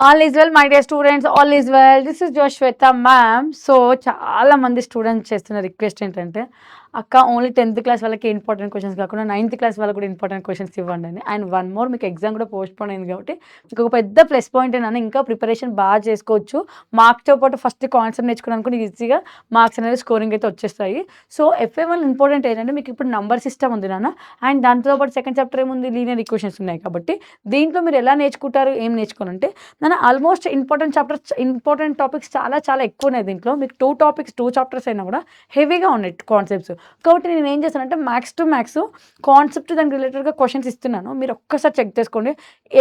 All is well my dear students, all is well. This is Joshweta ma'am. So చాలా మంది students చేస్తున్న request ఏంటంటే, అక్క ఓన్లీ 10th క్లాస్ వాళ్ళకి ఇంపార్టెంట్ క్వశ్చన్స్ కాకుండా 9th క్లాస్ వాళ్ళకి కూడా ఇంపార్టెంట్ క్వశ్చన్స్ ఇవ్వండి అని. అండ్ వన్ మోర్, మీకు ఎగ్జామ్ కూడా పోస్ట్‌పోన్ అయింది కాబట్టి మీకు ఒక పెద్ద ప్లస్ పాయింట్ ఏంటంటే ఇంకా ప్రిపరేషన్ బాగా చేసుకోవచ్చు. మార్క్స్‌తో పాటు ఫస్ట్ కాన్సెప్ట్ నేర్చుకున్నారనుకోండి ఈజీగా మార్క్స్ అనేది స్కోరింగ్ అయితే వచ్చేస్తాయి. సో ఎఫ్ఏ1 ఇంపార్టెంట్ ఏంటంటే మీకు ఇప్పుడు నంబర్ సిస్టమ్ ఉంది నాన్న. అండ్ దాంతో పాటు సెకండ్ చాప్టర్ ఏముంది, లీనియర్ ఈక్వేషన్స్ ఉన్నాయి కాబట్టి దీంట్లో మీరు ఎలా నేర్చుకుంటారు, ఏం నేర్చుకోనంటే ఆల్మోస్ట్ ఇంపార్టెంట్ టాపిక్స్ చాలా చాలా ఎక్కువ ఉన్నాయి దీంట్లో. మీకు 2 చాప్టర్స్ అయినా కూడా హెవీగా ఉన్నాయి కాన్సెప్ట్స్. కాబట్టి నేను ఏం చేస్తానంటే మ్యాథ్స్ టు మ్యాథ్స్ కాన్సెప్ట్ దానికి రిలేటెడ్గా క్వశ్చన్స్ ఇస్తున్నాను. మీరు ఒక్కసారి చెక్ చేసుకోండి.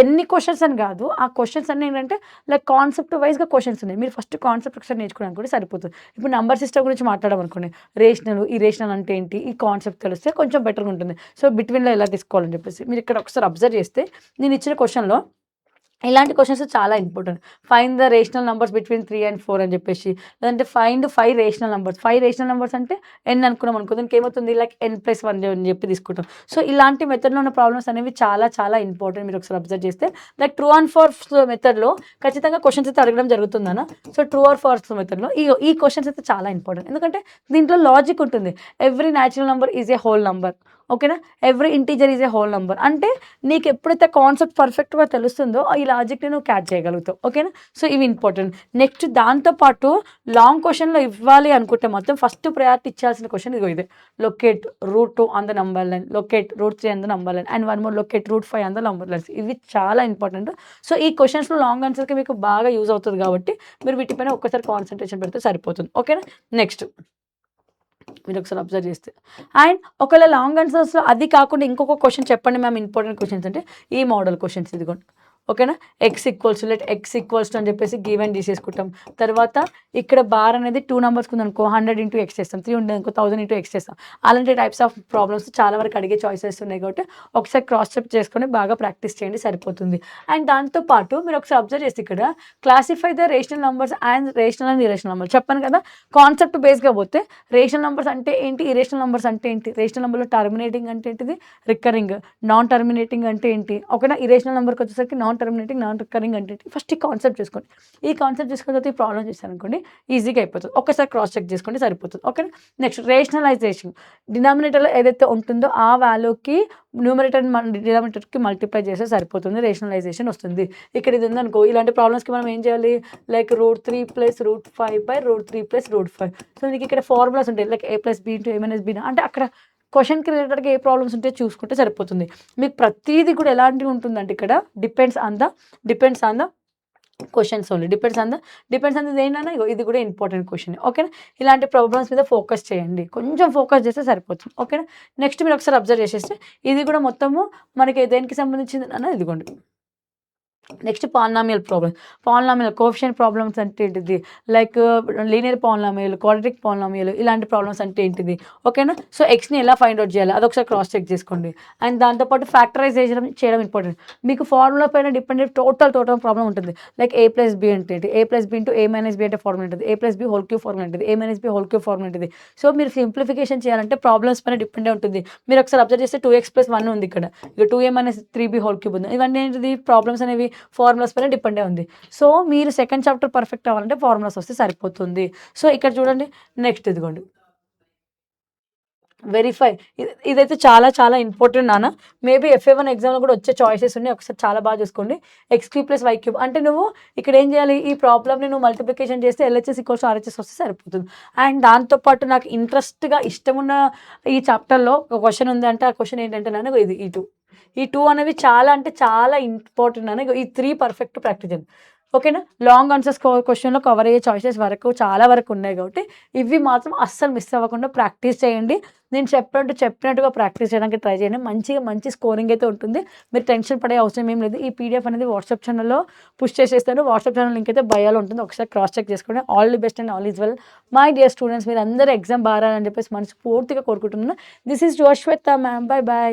ఎన్ని క్వశ్చన్స్ అని కాదు, ఆ క్వశ్చన్స్ అన్నీ ఏంటంటే లైక్ కాన్సెప్ట్ వైజ్గా క్వశ్చన్స్ ఉన్నాయి. మీరు ఫస్ట్ కాన్సెప్ట్ ఒకసారి నేర్చుకోవడానికి కూడా సరిపోతుంది. ఇప్పుడు నంబర్ సిస్టమ్ గురించి మాట్లాడడం అనుకోండి, రేషనల్ ఇరేషనల్ అంటే ఏంటి, ఈ కాన్సెప్ట్ తెలిస్తే కొంచెం బెటర్గా ఉంటుంది. సో బిట్వీన్లో ఎలా తీసుకోవాలని చెప్పేసి మీరు ఇక్కడ ఒకసారి అబ్జర్వ్ చేస్తే నేను ఇచ్చిన క్వశ్చన్లో ఇలాంటి క్వశ్చన్స్ చాలా important. Find the rational numbers between 3 and 4 అని చెప్పేసి, లేదంటే find 5 rational numbers. 5 rational numbers అంటే ఎన్ అనుకున్నాం అనుకో, దానికి ఏమవుతుంది లైక్ n+1 అని చెప్పి తీసుకుంటాం. సో ఇలాంటి మెథడ్లో ఉన్న ప్రాబ్లమ్స్ అనేవి చాలా చాలా ఇంపార్టెంట్. మీరు ఒకసారి అబ్జర్వ్ చేస్తే లైక్ ట్రూ అండ్ ఫాల్స్ మెథడ్లో ఖచ్చితంగా క్వశ్చన్స్ అయితే అడగడం జరుగుతుందన్న. సో ట్రూ ఆర్ ఫాల్స్ మెథడ్లో ఈ క్వశ్చన్స్ అయితే చాలా ఇంపార్టెంట్. ఎందుకంటే దీంట్లో లాజిక్ ఉంటుంది. Every natural number is a whole number. ఓకేనా, every integer is a whole number అంటే నీకు ఎప్పుడైతే కాన్సెప్ట్ పర్ఫెక్ట్గా తెలుస్తుందో ఈ లాజిక్ని నువ్వు క్యాచ్ చేయగలుగుతావు. ఓకేనా, సో ఇవి ఇంపార్టెంట్. నెక్స్ట్ దాంతోపాటు లాంగ్ క్వశ్చన్లో ఇవ్వాలి అనుకుంటే మాత్రం ఫస్ట్ ప్రయారిటీ ఇచ్చాల్సిన క్వశ్చన్ ఇదే. Locate √2 on the number line, locate √3 on the number line, and one more locate √5 on the number lines. ఇవి చాలా ఇంపార్టెంట్. సో ఈ క్వశ్చన్స్లో లాంగ్ ఆన్సర్కి మీకు బాగా యూజ్ అవుతుంది కాబట్టి మీరు వీటిపైన ఒక్కసారి కాన్సన్ట్రేషన్ పెడితే సరిపోతుంది. ఓకేనా, నెక్స్ట్ మీరు ఒకసారి అబ్జర్వ్ చేస్తే, అండ్ ఒకవేళ లాంగ్ ఆన్సర్స్లో అది కాకుండా ఇంకొక క్వశ్చన్ చెప్పండి మ్యామ్ ఇంపార్టెంట్ క్వశ్చన్స్ అంటే ఈ మోడల్ క్వశ్చన్స్ ఇదిగోండి. ఓకేనా, x=x అని చెప్పేసి గివెన్ తీసేసుకుంటాం. తర్వాత ఇక్కడ బార్ అనేది 2 నెంబర్స్ ఉందనుకో 100 × x చేస్తాం, 3 ఉండేది అనుకో 1000 × x చేస్తాం. అలాంటి టైప్స్ ఆఫ్ ప్రాబ్లమ్స్ చాలా వరకు అడిగే చాయిసెస్ ఉన్నాయి కాబట్టి ఒకసారి క్రాస్ చెక్ చేసుకొని బాగా ప్రాక్టీస్ చేయండి, సరిపోతుంది. అండ్ దాంతోపాటు మీరు ఒకసారి అబ్జర్వ్ చేస్తే ఇక్కడ classify the rational numbers and rational and irrational numbers చెప్పాను కదా. కాన్సెప్ట్ బేస్గా పోతే రేషనల్ నంబర్స్ అంటే ఏంటి, ఇరేషనల్ నంబర్స్ అంటే ఏంటి, రేషనల్ నెంబర్లో టర్మినేటింగ్ అంటే ఏంటిది, రికరింగ్, నాన్ టర్మినేటింగ్ అంటే ఏంటి. ఓకేనా, ఇరేషనల్ నెంబర్కి వచ్చేసరికి నాన్ టర్మినేటింగ్, నాన్ రికరింగ్ అంటే ఫస్ట్ ఈ కాన్సెప్ట్ చూసుకోండి. ఈ కాన్సెప్ట్ చూసుకున్న తర్వాత ఈ ప్రాబ్లం చేశాను అనుకోండి ఈజీగా అయిపోతుంది. ఒక్కసారి క్రాస్ చెక్ చేసుకుంటే సరిపోతుంది. ఓకేనా, నెక్స్ట్ రేషనలైజేషన్. డినామినేటర్లో ఏదైతే ఉంటుందో ఆ వాల్యూకి డినామినేటర్కి మల్టిప్లై చేస్తే సరిపోతుంది, రేషనలైజేషన్ వస్తుంది. ఇక్కడ ఇది ఉందనుకో, ఇలాంటి ప్రాబ్లమ్స్కి మనం ఏం చేయాలి, లైక్ √3 + √5/√3 + √5. సో మీకు ఇక్కడ ఫార్ములాస్ ఉంటాయి లైక్ a+b × a - b అంటే అక్కడ క్వశ్చన్కి రిలేటెడ్గా ఏ ప్రాబ్లమ్స్ ఉంటే చూసుకుంటే సరిపోతుంది. మీకు ప్రతిదీ కూడా ఎలాంటివి ఉంటుందంటే ఇక్కడ depends on the questions only. Depends on the ఏంటన్నా ఇది కూడా ఇంపార్టెంట్ క్వశ్చన్. ఓకేనా, ఇలాంటి ప్రాబ్లమ్స్ మీద ఫోకస్ చేయండి, కొంచెం ఫోకస్ చేస్తే సరిపోతుంది. ఓకేనా, నెక్స్ట్ మీరు ఒకసారి అబ్జర్వ్ చేసేస్తే ఇది కూడా మొత్తము మనకి దేనికి సంబంధించింది అన్న ఇదిగోండి. నెక్స్ట్ పాలినామియల్ కోఎఫిషియంట్ ప్రాబ్లమ్స్ అంటే ఏంటిది, like linear polynomial, quadratic polynomial, ఇలాంటి ప్రాబ్లమ్స్ అంటే ఏంటిది. ఓకేనా, సో ఎక్స్ని ఎలా ఫైండ్ అవుట్ చేయాలి అదొకసారి క్రాస్ చెక్ చేసుకోండి. అండ్ దాంతోపాటు ఫ్యాక్టరైజేషన్ చేయడం ఇంపార్టెంట్. మీకు ఫార్ములా పైన డిపెండెంట్ టోటల్ ప్రాబ్లం ఉంటుంది. లైక్ a+b అంటే ఏంటి, a+b × a - b అంటే ఫార్ములా ఉంటుంది, a+b హోల్ క్యూబ్ ఫార్ములా ఉంటుంది, a - b whole cube formula ఉంటుంది. సో మీరు సింప్లిఫికేషన్ చేయాలంటే ప్రాబ్లమ్స్ పైన డిపెండే ఉంటుంది. మీరు ఒకసారి అబ్జర్వ్ చేస్తే 2x + 1 ఉంది ఇక్కడ, ఇక 2a - 3b హోల్ క్యూబ్ ఉంది. ఇవన్నీ ఏంటిది, ప్రాబ్లమ్స్ అనేవి ఫార్ములాస్ పైన డిపెండే ఉంది. సో మీరు సెకండ్ చాప్టర్ పర్ఫెక్ట్ అవ్వాలంటే ఫార్ములాస్ వస్తే సరిపోతుంది. సో ఇక్కడ చూడండి, నెక్స్ట్ ఇదిగోండి వెరిఫై. ఇదైతే చాలా చాలా ఇంపార్టెంట్ నాన్న. మేబీ ఎఫ్ఏ1 ఎగ్జామ్లో కూడా వచ్చే చాయిసెస్ ఉన్నాయి, ఒకసారి చాలా బాగా చూసుకోండి. x³ + y³ అంటే నువ్వు ఇక్కడ ఏం చేయాలి, ఈ ప్రాబ్లమ్ని నువ్వు మల్టిప్లికేషన్ చేస్తే LHS = RHS వస్తే సరిపోతుంది. అండ్ దాంతోపాటు నాకు ఇంట్రెస్ట్గా ఇష్టమున్న ఈ చాప్టర్లో ఒక క్వశ్చన్ ఉంది అంటే ఆ క్వశ్చన్ ఏంటంటే నాన్న ఇది ఈ 2 అనేవి చాలా అంటే చాలా ఇంపార్టెంట్ అని. ఈ 3 పర్ఫెక్ట్ ప్రాక్టీస్ చేయండి. ఓకేనా, లాంగ్ ఆన్సర్స్ క్వశ్చన్లో కవర్ అయ్యే చాయిసెస్ వరకు చాలా వరకు ఉన్నాయి కాబట్టి ఇవి మాత్రం అస్సలు మిస్ అవ్వకుండా ప్రాక్టీస్ చేయండి. నేను చెప్పినట్టుగా ప్రాక్టీస్ చేయడానికి ట్రై చేయండి. మంచి స్కోరింగ్ అయితే ఉంటుంది. మీరు టెన్షన్ పడే అవసరం ఏం లేదు. ఈ పీడిఎఫ్ అనేది వాట్సాప్ ఛానల్లో పుష్ చేసేస్తాను. వాట్సాప్ ఛానల్ లింక్ అయితే బయోలో ఉంటుంది, ఒకసారి క్రాస్ చెక్ చేసుకోండి. All the best and all is well my dear students. మీరు అందరూ ఎగ్జామ్ బాగా రాయాలని చెప్పేసి మనస్ఫూర్తిగా కోరుకుంటున్నాను. This is Joshweta ma'am, by.